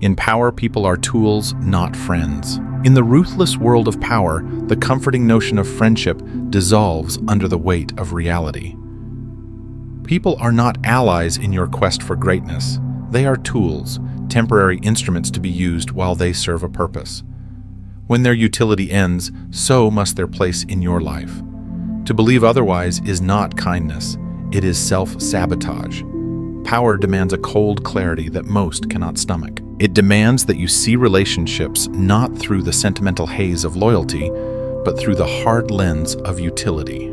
In power, people are tools, not friends. In the ruthless world of power, the comforting notion of friendship dissolves under the weight of reality. People are not allies in your quest for greatness. They are tools, temporary instruments to be used while they serve a purpose. When their utility ends, so must their place in your life. To believe otherwise is not kindness, it is self-sabotage. Power demands a cold clarity that most cannot stomach. It demands that you see relationships not through the sentimental haze of loyalty, but through the hard lens of utility.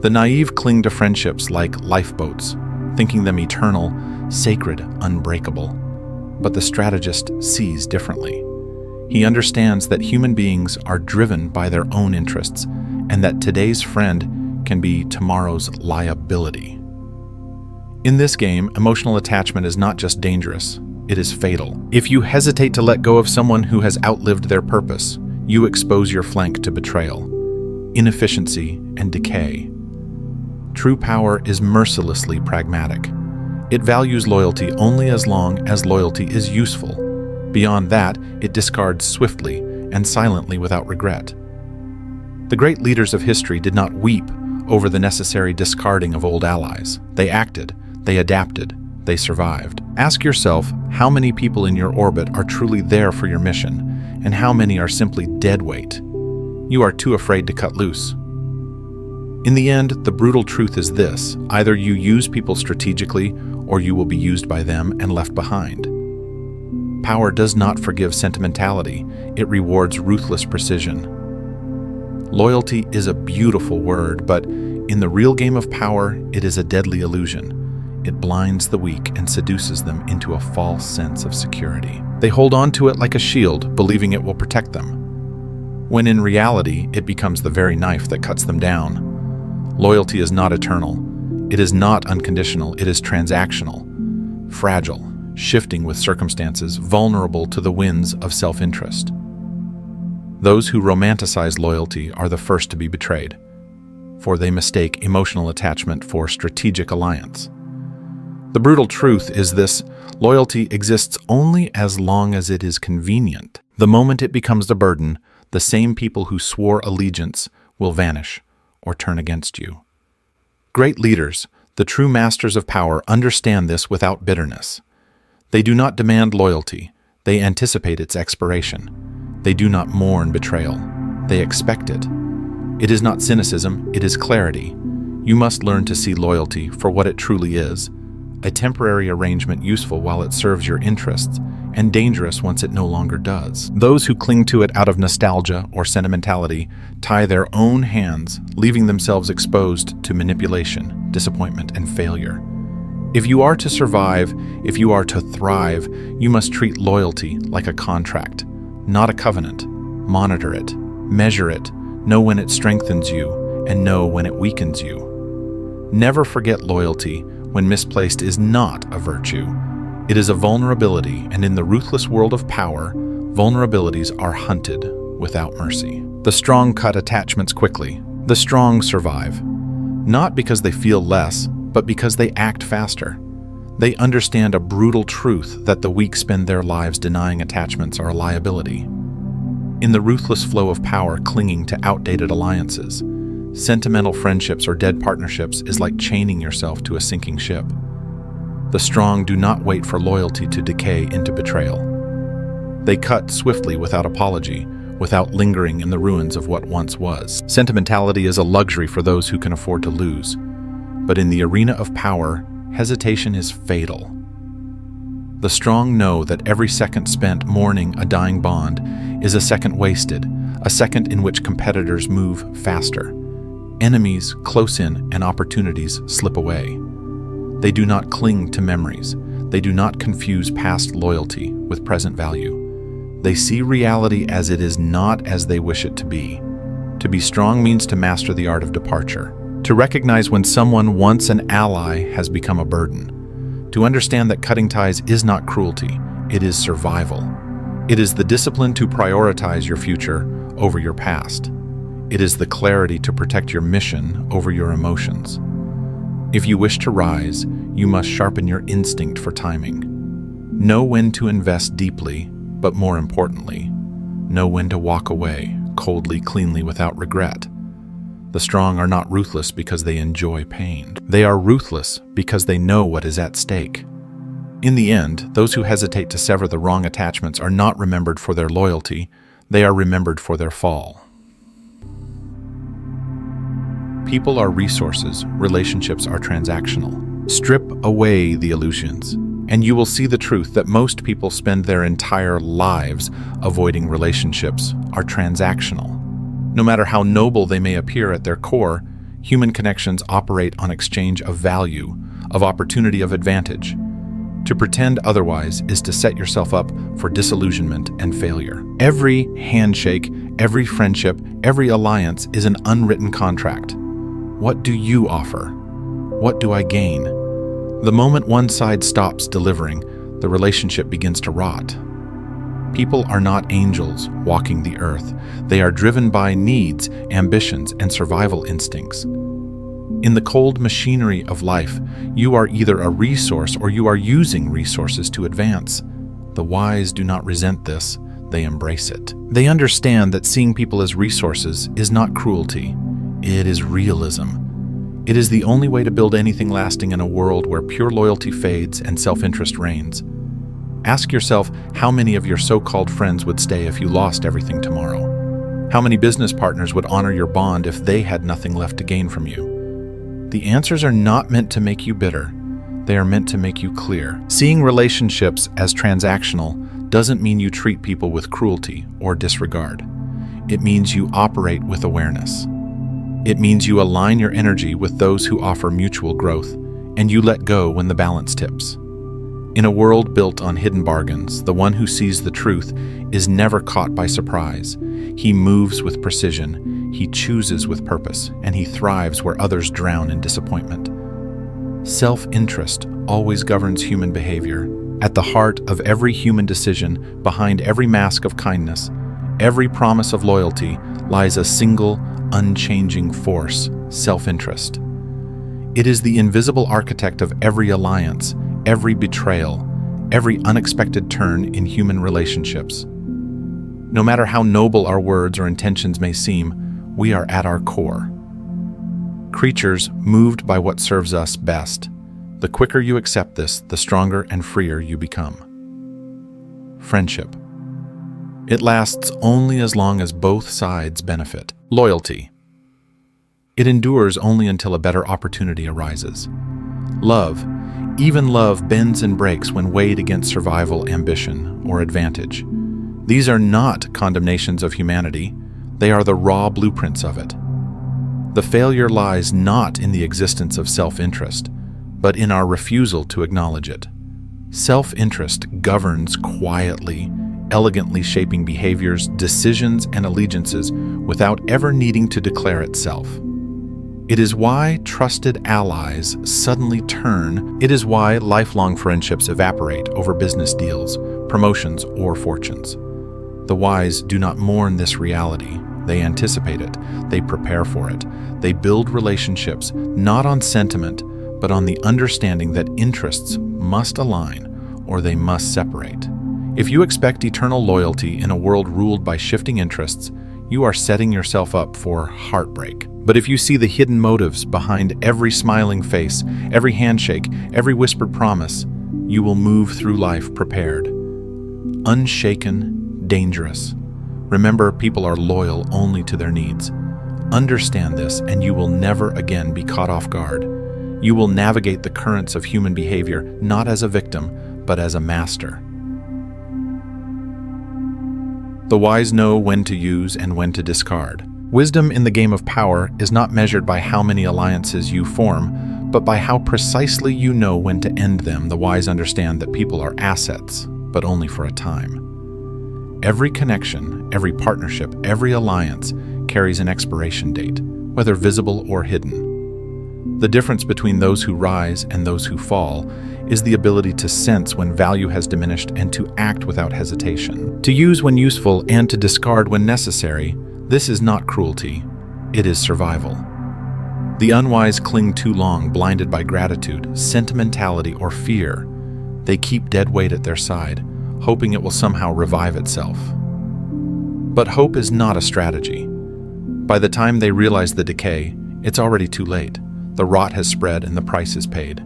The naive cling to friendships like lifeboats, thinking them eternal, sacred, unbreakable. But the strategist sees differently. He understands that human beings are driven by their own interests, and that today's friend can be tomorrow's liability. In this game, emotional attachment is not just dangerous, it is fatal. If you hesitate to let go of someone who has outlived their purpose, you expose your flank to betrayal, inefficiency, and decay. True power is mercilessly pragmatic. It values loyalty only as long as loyalty is useful. Beyond that, it discards swiftly and silently without regret. The great leaders of history did not weep over the necessary discarding of old allies. They acted, they adapted, they survived. Ask yourself how many people in your orbit are truly there for your mission, and how many are simply dead weight. You are too afraid to cut loose. In the end, the brutal truth is this: either you use people strategically, or you will be used by them and left behind. Power does not forgive sentimentality, it rewards ruthless precision. Loyalty is a beautiful word, but in the real game of power, it is a deadly illusion. It blinds the weak and seduces them into a false sense of security. They hold on to it like a shield, believing it will protect them, when in reality, it becomes the very knife that cuts them down. Loyalty is not eternal. It is not unconditional. It is transactional, fragile, shifting with circumstances, vulnerable to the winds of self-interest. Those who romanticize loyalty are the first to be betrayed, for they mistake emotional attachment for strategic alliance. The brutal truth is this: loyalty exists only as long as it is convenient. The moment it becomes a burden, the same people who swore allegiance will vanish or turn against you. Great leaders, the true masters of power, understand this without bitterness. They do not demand loyalty, they anticipate its expiration. They do not mourn betrayal, they expect it. It is not cynicism, it is clarity. You must learn to see loyalty for what it truly is: a temporary arrangement useful while it serves your interests, and dangerous once it no longer does. Those who cling to it out of nostalgia or sentimentality tie their own hands, leaving themselves exposed to manipulation, disappointment, and failure. If you are to survive, if you are to thrive, you must treat loyalty like a contract, not a covenant. Monitor it, measure it, know when it strengthens you, and know when it weakens you. Never forget loyalty when misplaced is not a virtue. It is a vulnerability, and in the ruthless world of power, vulnerabilities are hunted without mercy. The strong cut attachments quickly. The strong survive, not because they feel less, but because they act faster. They understand a brutal truth that the weak spend their lives denying attachments are a liability. In the ruthless flow of power clinging to outdated alliances, sentimental friendships or dead partnerships is like chaining yourself to a sinking ship. The strong do not wait for loyalty to decay into betrayal. They cut swiftly without apology, without lingering in the ruins of what once was. Sentimentality is a luxury for those who can afford to lose. But in the arena of power, hesitation is fatal. The strong know that every second spent mourning a dying bond is a second wasted, a second in which competitors move faster. Enemies close in and opportunities slip away. They do not cling to memories. They do not confuse past loyalty with present value. They see reality as it is, not as they wish it to be. To be strong means to master the art of departure, to recognize when someone once an ally has become a burden, to understand that cutting ties is not cruelty, it is survival. It is the discipline to prioritize your future over your past. It is the clarity to protect your mission over your emotions. If you wish to rise, you must sharpen your instinct for timing. Know when to invest deeply, but more importantly, know when to walk away, coldly, cleanly, without regret. The strong are not ruthless because they enjoy pain. They are ruthless because they know what is at stake. In the end, those who hesitate to sever the wrong attachments are not remembered for their loyalty, they are remembered for their fall. People are resources, relationships are transactional. Strip away the illusions, and you will see the truth that most people spend their entire lives avoiding relationships are transactional. No matter how noble they may appear at their core, human connections operate on exchange of value, of opportunity, of advantage. To pretend otherwise is to set yourself up for disillusionment and failure. Every handshake, every friendship, every alliance is an unwritten contract. What do you offer? What do I gain? The moment one side stops delivering, the relationship begins to rot. People are not angels walking the earth. They are driven by needs, ambitions, and survival instincts. In the cold machinery of life, you are either a resource or you are using resources to advance. The wise do not resent this, they embrace it. They understand that seeing people as resources is not cruelty, it is realism. It is the only way to build anything lasting in a world where pure loyalty fades and self-interest reigns. Ask yourself how many of your so-called friends would stay if you lost everything tomorrow. How many business partners would honor your bond if they had nothing left to gain from you? The answers are not meant to make you bitter. They are meant to make you clear. Seeing relationships as transactional doesn't mean you treat people with cruelty or disregard. It means you operate with awareness. It means you align your energy with those who offer mutual growth, and you let go when the balance tips. In a world built on hidden bargains, the one who sees the truth is never caught by surprise. He moves with precision, he chooses with purpose, and he thrives where others drown in disappointment. Self-interest always governs human behavior. At the heart of every human decision, behind every mask of kindness, every promise of loyalty, lies a single, unchanging force: self-interest. It is the invisible architect of every alliance, every betrayal, every unexpected turn in human relationships. No matter how noble our words or intentions may seem, we are at our core creatures moved by what serves us best. The quicker you accept this, the stronger and freer you become. Friendship. It lasts only as long as both sides benefit. Loyalty. It endures only until a better opportunity arises. Love. Even love bends and breaks when weighed against survival, ambition, or advantage. These are not condemnations of humanity. They are the raw blueprints of it. The failure lies not in the existence of self-interest, but in our refusal to acknowledge it. Self-interest governs quietly, elegantly shaping behaviors, decisions, and allegiances without ever needing to declare itself. It is why trusted allies suddenly turn. It is why lifelong friendships evaporate over business deals, promotions, or fortunes. The wise do not mourn this reality. They anticipate it. They prepare for it. They build relationships not on sentiment, but on the understanding that interests must align or they must separate. If you expect eternal loyalty in a world ruled by shifting interests, you are setting yourself up for heartbreak. But if you see the hidden motives behind every smiling face, every handshake, every whispered promise, you will move through life prepared. Unshaken, dangerous. Remember, people are loyal only to their needs. Understand this, and you will never again be caught off guard. You will navigate the currents of human behavior not as a victim, but as a master. The wise know when to use and when to discard. Wisdom in the game of power is not measured by how many alliances you form, but by how precisely you know when to end them. The wise understand that people are assets, but only for a time. Every connection, every partnership, every alliance carries an expiration date, whether visible or hidden. The difference between those who rise and those who fall is the ability to sense when value has diminished and to act without hesitation. To use when useful and to discard when necessary. This is not cruelty, it is survival. The unwise cling too long, blinded by gratitude, sentimentality, or fear. They keep dead weight at their side, hoping it will somehow revive itself. But hope is not a strategy. By the time they realize the decay, it's already too late. The rot has spread and the price is paid.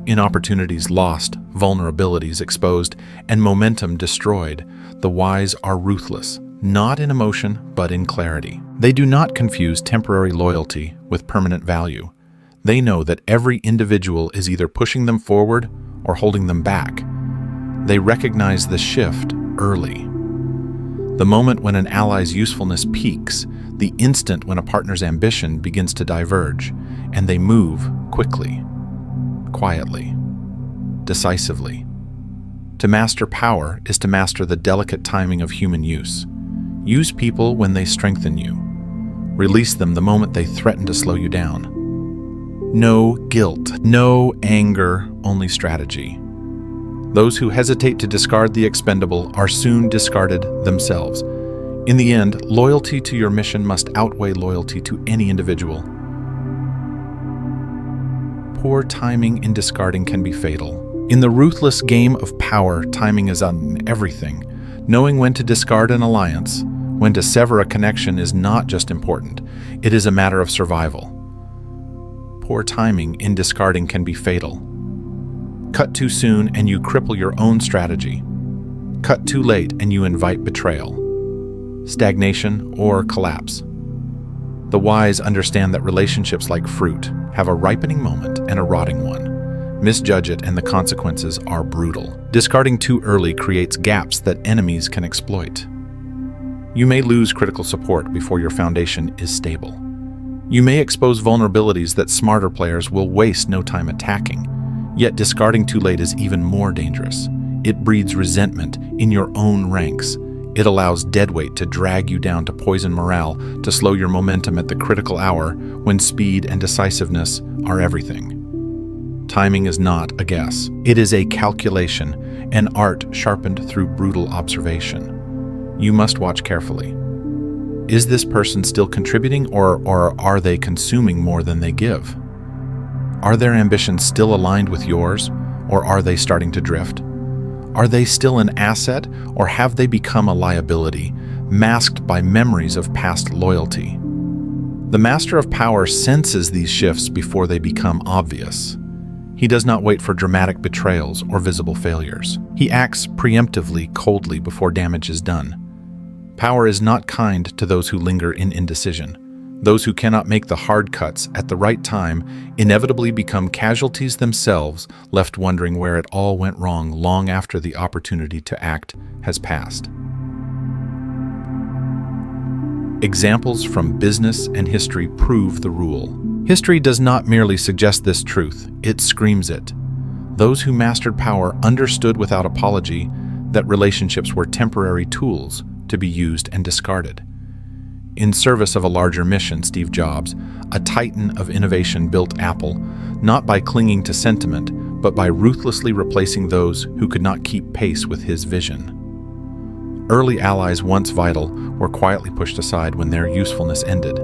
In lost, vulnerabilities exposed, and momentum destroyed, the wise are ruthless, not in emotion, but in clarity. They do not confuse temporary loyalty with permanent value. They know that every individual is either pushing them forward or holding them back. They recognize the shift early. The moment when an ally's usefulness peaks, the instant when a partner's ambition begins to diverge, and they move quickly, quietly, decisively. To master power is to master the delicate timing of human use. Use people when they strengthen you. Release them the moment they threaten to slow you down. No guilt, no anger, only strategy. Those who hesitate to discard the expendable are soon discarded themselves. In the end, loyalty to your mission must outweigh loyalty to any individual. Poor timing in discarding can be fatal. In the ruthless game of power, timing is on everything. Knowing when to discard an alliance, when to sever a connection is not just important, it is a matter of survival. Poor timing in discarding can be fatal. Cut too soon and you cripple your own strategy. Cut too late and you invite betrayal, stagnation, or collapse. The wise understand that relationships, like fruit, have a ripening moment and a rotting one. Misjudge it and the consequences are brutal. Discarding too early creates gaps that enemies can exploit. You may lose critical support before your foundation is stable. You may expose vulnerabilities that smarter players will waste no time attacking. Yet discarding too late is even more dangerous. It breeds resentment in your own ranks. It allows deadweight to drag you down, to poison morale, to slow your momentum at the critical hour when speed and decisiveness are everything. Timing is not a guess. It is a calculation, an art sharpened through brutal observation. You must watch carefully. Is this person still contributing, or are they consuming more than they give? Are their ambitions still aligned with yours, or are they starting to drift? Are they still an asset, or have they become a liability, masked by memories of past loyalty? The master of power senses these shifts before they become obvious. He does not wait for dramatic betrayals or visible failures. He acts preemptively, coldly, before damage is done. Power is not kind to those who linger in indecision. Those who cannot make the hard cuts at the right time inevitably become casualties themselves, left wondering where it all went wrong long after the opportunity to act has passed. Examples from business and history prove the rule. History does not merely suggest this truth, it screams it. Those who mastered power understood without apology that relationships were temporary tools to be used and discarded. In service of a larger mission, Steve Jobs, a titan of innovation, built Apple, not by clinging to sentiment, but by ruthlessly replacing those who could not keep pace with his vision. Early allies, once vital, were quietly pushed aside when their usefulness ended.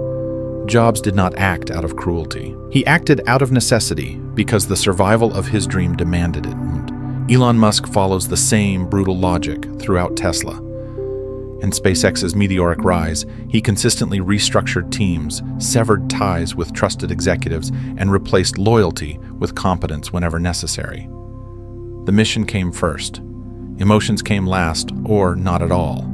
Jobs did not act out of cruelty. He acted out of necessity because the survival of his dream demanded it. Elon Musk follows the same brutal logic throughout Tesla. In SpaceX's meteoric rise, he consistently restructured teams, severed ties with trusted executives, and replaced loyalty with competence whenever necessary. The mission came first. Emotions came last, or not at all.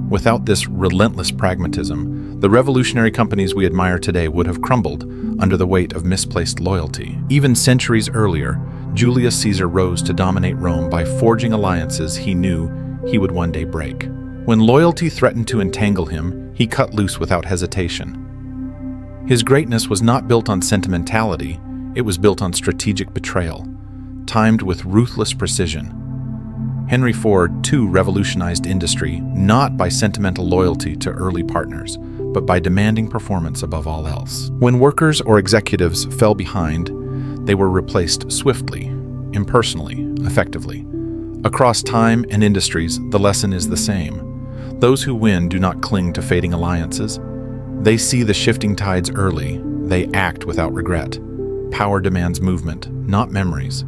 Without this relentless pragmatism, the revolutionary companies we admire today would have crumbled under the weight of misplaced loyalty. Even centuries earlier, Julius Caesar rose to dominate Rome by forging alliances he knew he would one day break. When loyalty threatened to entangle him, he cut loose without hesitation. His greatness was not built on sentimentality, it was built on strategic betrayal, timed with ruthless precision. Henry Ford, too, revolutionized industry, not by sentimental loyalty to early partners, but by demanding performance above all else. When workers or executives fell behind, they were replaced swiftly, impersonally, effectively. Across time and industries, the lesson is the same. Those who win do not cling to fading alliances. They see the shifting tides early. They act without regret. Power demands movement, not memories.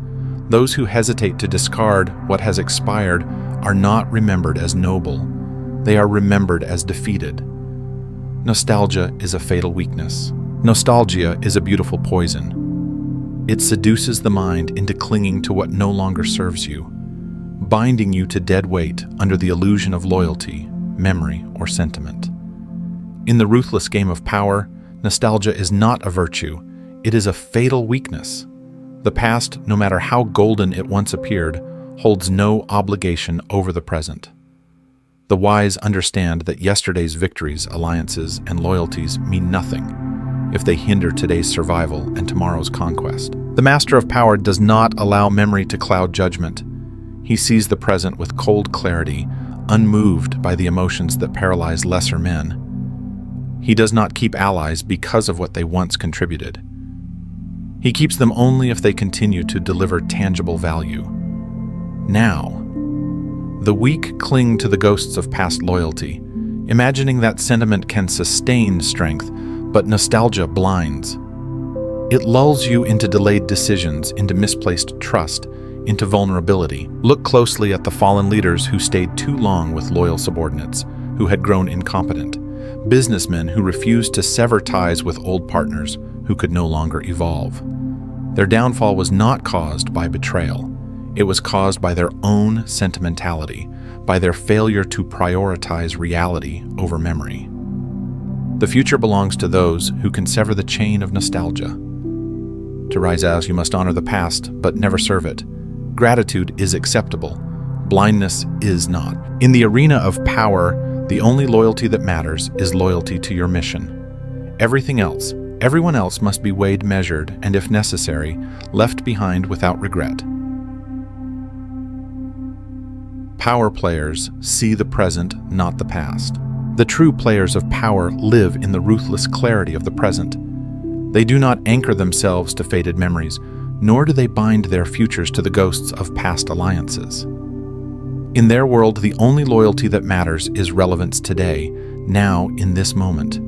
Those who hesitate to discard what has expired are not remembered as noble. They are remembered as defeated. Nostalgia is a fatal weakness. Nostalgia is a beautiful poison. It seduces the mind into clinging to what no longer serves you, binding you to dead weight under the illusion of loyalty, memory, or sentiment. In the ruthless game of power, nostalgia is not a virtue, it is a fatal weakness. The past, no matter how golden it once appeared, holds no obligation over the present. The wise understand that yesterday's victories, alliances, and loyalties mean nothing if they hinder today's survival and tomorrow's conquest. The master of power does not allow memory to cloud judgment. He sees the present with cold clarity, unmoved by the emotions that paralyze lesser men. He does not keep allies because of what they once contributed. He keeps them only if they continue to deliver tangible value. Now, the weak cling to the ghosts of past loyalty, imagining that sentiment can sustain strength, but nostalgia blinds. It lulls you into delayed decisions, into misplaced trust, into vulnerability. Look closely at the fallen leaders who stayed too long with loyal subordinates, who had grown incompetent, businessmen who refused to sever ties with old partners who could no longer evolve. Their downfall was not caused by betrayal. It was caused by their own sentimentality, by their failure to prioritize reality over memory. The future belongs to those who can sever the chain of nostalgia. To rise as, you must honor the past, but never serve it. Gratitude is acceptable. Blindness is not. In the arena of power, the only loyalty that matters is loyalty to your mission. Everyone else must be weighed, measured, and if necessary, left behind without regret. Power players see the present, not the past. The true players of power live in the ruthless clarity of the present. They do not anchor themselves to faded memories, nor do they bind their futures to the ghosts of past alliances. In their world, the only loyalty that matters is relevance today, now in this moment.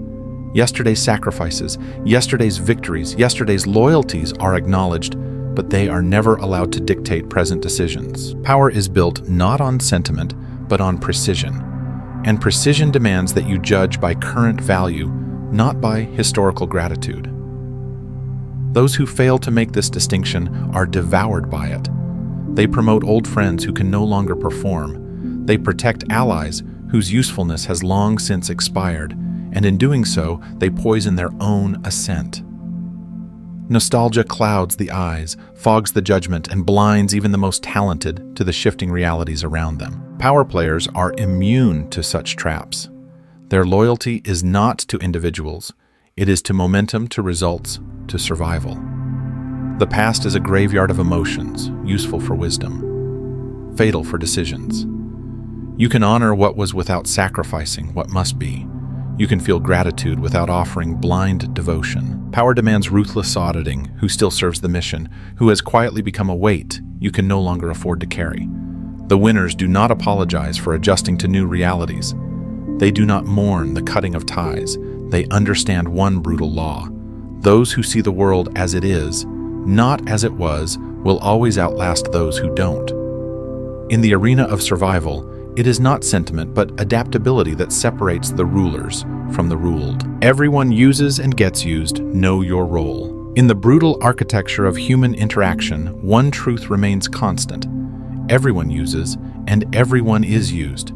Yesterday's sacrifices, yesterday's victories, yesterday's loyalties are acknowledged, but they are never allowed to dictate present decisions. Power is built not on sentiment, but on precision. And precision demands that you judge by current value, not by historical gratitude. Those who fail to make this distinction are devoured by it. They promote old friends who can no longer perform. They protect allies whose usefulness has long since expired, and in doing so, they poison their own ascent. Nostalgia clouds the eyes, fogs the judgment, and blinds even the most talented to the shifting realities around them. Power players are immune to such traps. Their loyalty is not to individuals. It is to momentum, to results, to survival. The past is a graveyard of emotions, useful for wisdom, fatal for decisions. You can honor what was without sacrificing what must be. You can feel gratitude without offering blind devotion. Power demands ruthless auditing, who still serves the mission, who has quietly become a weight you can no longer afford to carry. The winners do not apologize for adjusting to new realities. They do not mourn the cutting of ties. They understand one brutal law. Those who see the world as it is, not as it was, will always outlast those who don't. In the arena of survival, it is not sentiment but adaptability that separates the rulers from the ruled. Everyone uses and gets used. Know your role. In the brutal architecture of human interaction, one truth remains constant. Everyone uses and everyone is used.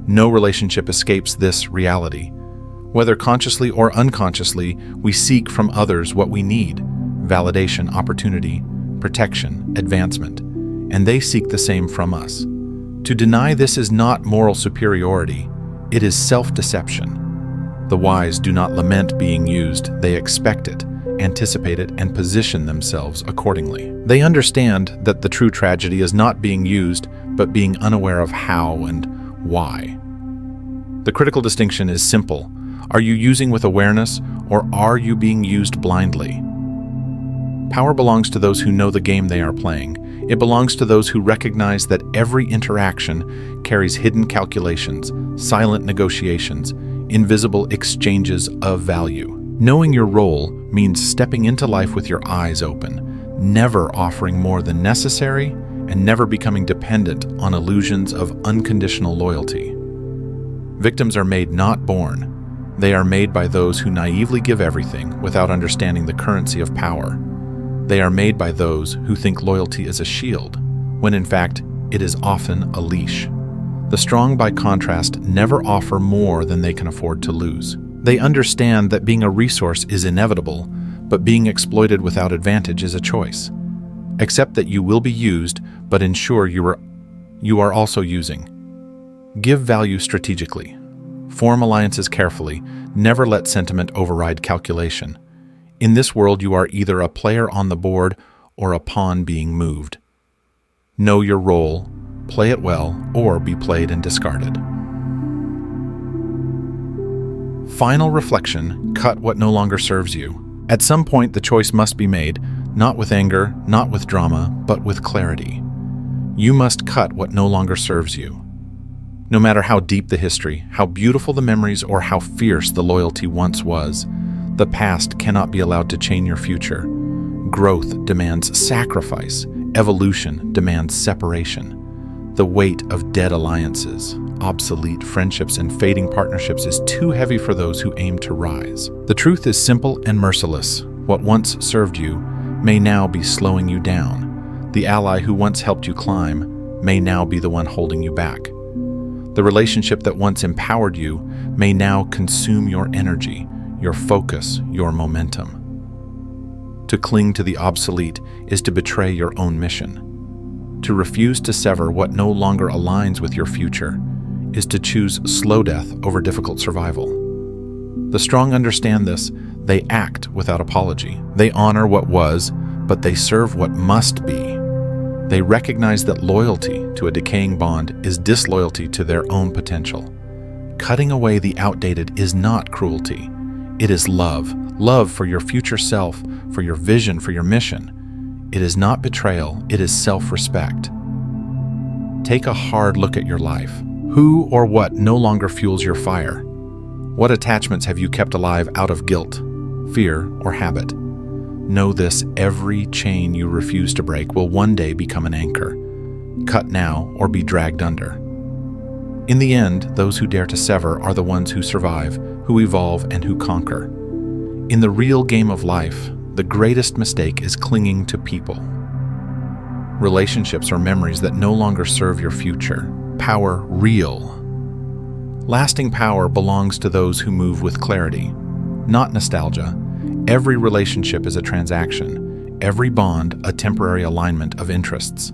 No relationship escapes this reality. Whether consciously or unconsciously, we seek from others what we need: validation, opportunity, protection, advancement, and they seek the same from us. To deny this is not moral superiority, it is self-deception. The wise do not lament being used, they expect it, anticipate it, and position themselves accordingly. They understand that the true tragedy is not being used, but being unaware of how and why. The critical distinction is simple. Are you using with awareness, or are you being used blindly? Power belongs to those who know the game they are playing. It belongs to those who recognize that every interaction carries hidden calculations, silent negotiations, invisible exchanges of value. Knowing your role means stepping into life with your eyes open, never offering more than necessary and never becoming dependent on illusions of unconditional loyalty. Victims are made, not born. They are made by those who naively give everything without understanding the currency of power. They are made by those who think loyalty is a shield, when in fact it is often a leash. The strong, by contrast, never offer more than they can afford to lose. They understand that being a resource is inevitable, but being exploited without advantage is a choice. Accept that you will be used, but ensure you are also using. Give value strategically. Form alliances carefully. Never let sentiment override calculation. In this world, you are either a player on the board or a pawn being moved. Know your role, play it well, or be played and discarded. Final reflection: cut what no longer serves you. At some point, the choice must be made, not with anger, not with drama, but with clarity. You must cut what no longer serves you. No matter how deep the history, how beautiful the memories, or how fierce the loyalty once was, the past cannot be allowed to chain your future. Growth demands sacrifice. Evolution demands separation. The weight of dead alliances, obsolete friendships, and fading partnerships is too heavy for those who aim to rise. The truth is simple and merciless. What once served you may now be slowing you down. The ally who once helped you climb may now be the one holding you back. The relationship that once empowered you may now consume your energy, your focus, your momentum. To cling to the obsolete is to betray your own mission. To refuse to sever what no longer aligns with your future is to choose slow death over difficult survival. The strong understand this. They act without apology. They honor what was, but they serve what must be. They recognize that loyalty to a decaying bond is disloyalty to their own potential. Cutting away the outdated is not cruelty. It is love. Love for your future self, for your vision, for your mission. It is not betrayal, it is self-respect. Take a hard look at your life. Who or what no longer fuels your fire? What attachments have you kept alive out of guilt, fear, or habit? Know this: every chain you refuse to break will one day become an anchor. Cut now or be dragged under. In the end, those who dare to sever are the ones who survive, who evolve, and who conquer. In the real game of life, the greatest mistake is clinging to people, relationships, or memories that no longer serve your future. Power, real, lasting power, belongs to those who move with clarity, not nostalgia. Every relationship is a transaction, every bond a temporary alignment of interests.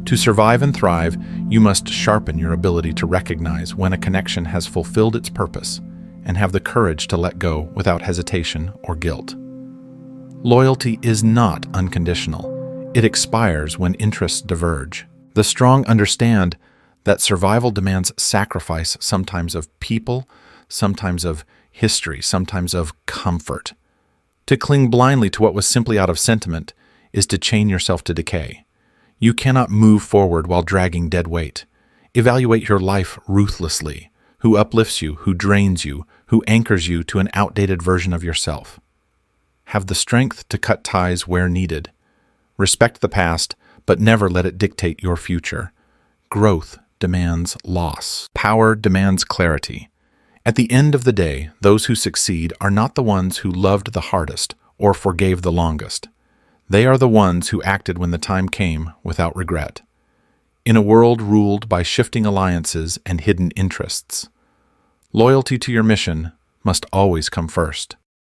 To survive and thrive, you must sharpen your ability to recognize when a connection has fulfilled its purpose and have the courage to let go without hesitation or guilt. Loyalty is not unconditional. It expires when interests diverge. The strong understand that survival demands sacrifice, sometimes of people, sometimes of history, sometimes of comfort. To cling blindly to what was simply out of sentiment is to chain yourself to decay. You cannot move forward while dragging dead weight. Evaluate your life ruthlessly. Who uplifts you, who drains you, who anchors you to an outdated version of yourself. Have the strength to cut ties where needed. Respect the past, but never let it dictate your future. Growth demands loss. Power demands clarity. At the end of the day, those who succeed are not the ones who loved the hardest or forgave the longest. They are the ones who acted when the time came without regret. In a world ruled by shifting alliances and hidden interests, loyalty to your mission must always come first.